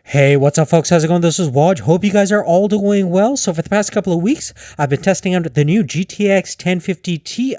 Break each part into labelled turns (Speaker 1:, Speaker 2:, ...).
Speaker 1: Hey, what's up, folks? How's it going? This is Waj. Hope you guys are all doing well. So for the past couple of weeks, I've been testing out the new GTX 1050 Ti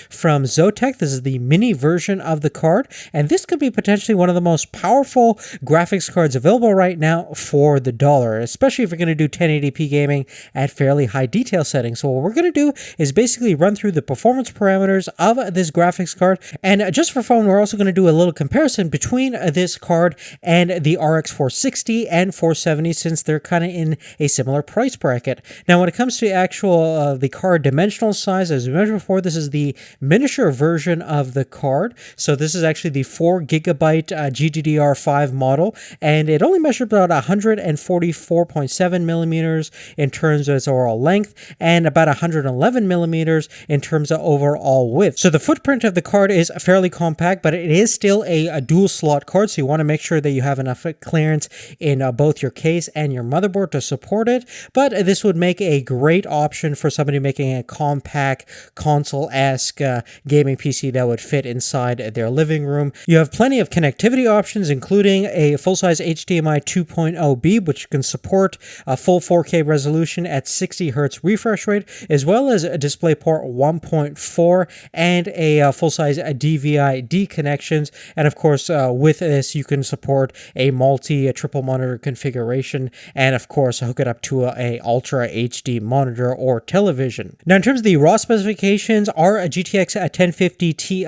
Speaker 1: from Zotac. This is the mini version of the card, and this could be potentially one of the most powerful graphics cards available right now for the dollar, especially if you're going to do 1080p gaming at fairly high detail settings. So what we're going to do is basically run through the performance parameters of this graphics card, and just for fun, we're also going to do a little comparison between this card and the RX 460 and 470, since they're kind of in a similar price bracket. Now, when it comes to the card dimensional size, as we mentioned before, this is the miniature version of the card. So this is actually the 4GB GDDR5 model, and it only measures about 144.7 millimeters in terms of its overall length, and about 111 millimeters in terms of overall width. So the footprint of the card is fairly compact, but it is still a dual slot card, so you want to make sure that you have enough clearance in both your case and your motherboard to support it. But this would make a great option for somebody making a compact console-esque gaming PC that would fit inside their living room. You have plenty of connectivity options, including a full-size HDMI 2.0B, which can support a full 4K resolution at 60 Hz refresh rate, as well as a DisplayPort 1.4 and a full-size DVI-D connections. And of course, with this, you can support a triple monitor configuration, and of course hook it up to a Ultra HD monitor or television. Now, in terms of the raw specifications, our GTX 1050 Ti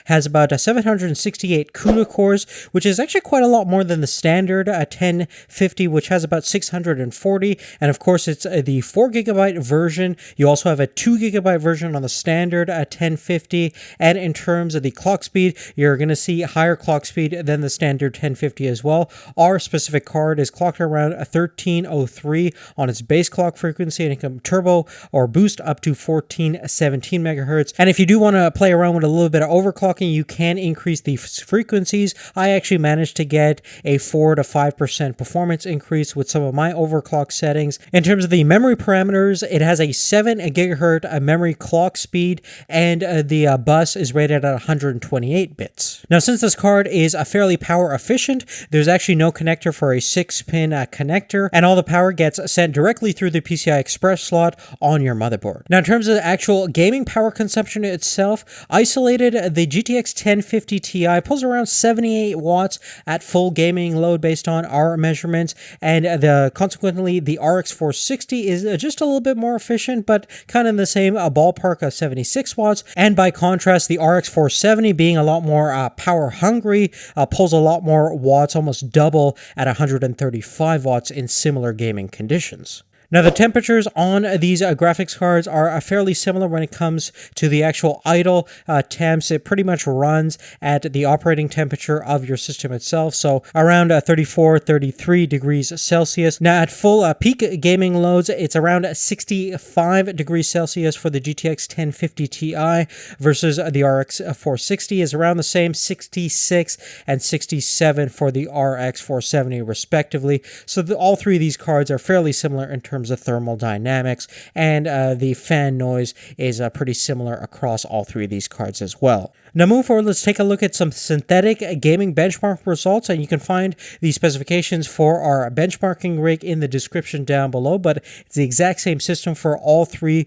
Speaker 1: has about 768 CUDA cores, which is actually quite a lot more than the standard 1050, which has about 640. And of course, it's the 4GB version. You also have a 2GB version on the standard 1050. And in terms of the clock speed, you're going to see higher clock speed than the standard 1050 as well. Our specific card is clocked around 1303 on its base clock frequency, and it can turbo or boost up to 1417 megahertz. And if you do want to play around with a little bit of overclocking, you can increase the frequencies. I actually managed to get a 4 to 5% performance increase with some of my overclock settings. In terms of the memory parameters, it has a 7 gigahertz memory clock speed, and the bus is rated at 128 bits. Now, since this card is fairly power efficient, there's actually no connector for a 6-pin connector, and all the power gets sent directly through the PCI Express slot on your motherboard. Now, in terms of the actual gaming power consumption itself, isolated, the GTX 1050 Ti pulls around 78 watts at full gaming load based on our measurements, and consequently the RX 460 is just a little bit more efficient, but kind of in the same ballpark of 76 watts. And by contrast, the RX 470, being a lot more power hungry, pulls a lot more watts, almost double, at 135 watts in similar gaming conditions. Now, the temperatures on these graphics cards are fairly similar when it comes to the actual idle temps. It pretty much runs at the operating temperature of your system itself, so around 34, 33 degrees Celsius. Now, at full peak gaming loads, it's around 65 degrees Celsius for the GTX 1050 Ti versus the RX 460 is around the same, 66 and 67 for the RX 470 respectively. So all three of these cards are fairly similar in terms of thermal dynamics, and the fan noise is pretty similar across all three of these cards as well. Now, moving forward, let's take a look at some synthetic gaming benchmark results, and you can find the specifications for our benchmarking rig in the description down below, but it's the exact same system for all three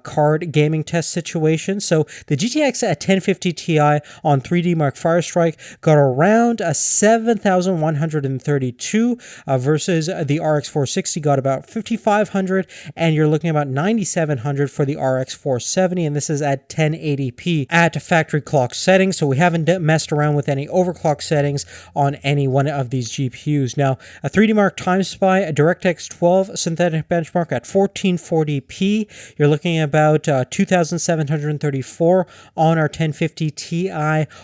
Speaker 1: card gaming test situations. So the GTX 1050 Ti on 3D Mark Firestrike got around 7,132 versus the RX 460 got about 5,500, and you're looking at about 9,700 for the RX 470, and this is at 1080p at factory clock settings, so we haven't messed around with any overclock settings on any one of these GPUs. Now, a 3D Mark Time Spy, a DirectX 12 synthetic benchmark at 1440p, you're looking at about 2,734 on our 1050 Ti.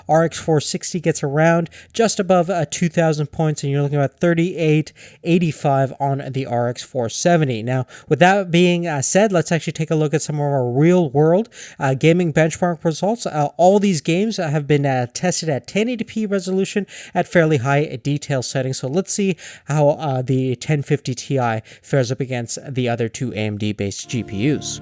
Speaker 1: RX 460 gets around just above 2,000 points, and you're looking at about 3885 on the RX 470. Now, with that being said, let's actually take a look at some of our real-world gaming benchmark results. All these games have been tested at 1080p resolution at fairly high detail settings. So let's see how the 1050 Ti fares up against the other two AMD-based GPUs.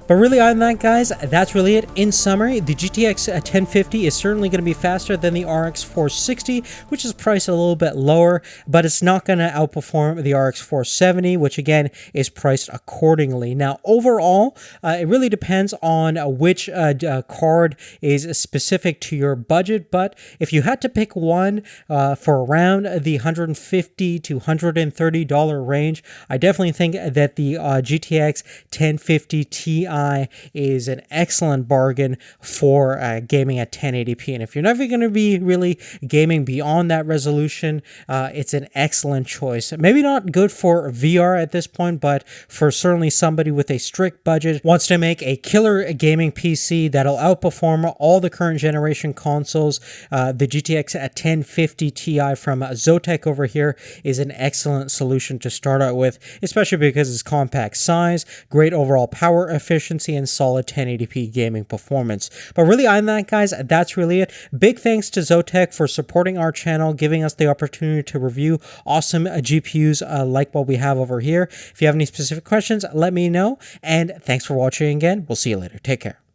Speaker 1: But really, other than that, guys, that's really it. In summary, the GTX 1050 is certainly going to be faster than the RX 460, which is priced a little bit lower, but it's not going to outperform the RX 470, which again is priced accordingly. Now, overall, it really depends on which card is specific to your budget, but if you had to pick one for around the $150 to $130 range, I definitely think that the GTX 1050 Ti is an excellent bargain for gaming at 1080p. And if you're never going to be really gaming beyond that resolution, it's an excellent choice. Maybe not good for VR at this point, but for certainly somebody with a strict budget, wants to make a killer gaming PC that'll outperform all the current generation consoles, the GTX 1050 Ti from Zotac over here is an excellent solution to start out with, especially because it's compact size, great overall power efficiency, and solid 1080p gaming performance. But really, other than that, guys, that's really it. Big thanks to Zotac for supporting our channel, giving us the opportunity to review awesome GPUs like what we have over here. If you have any specific questions, let me know. And thanks for watching again. We'll see you later. Take care.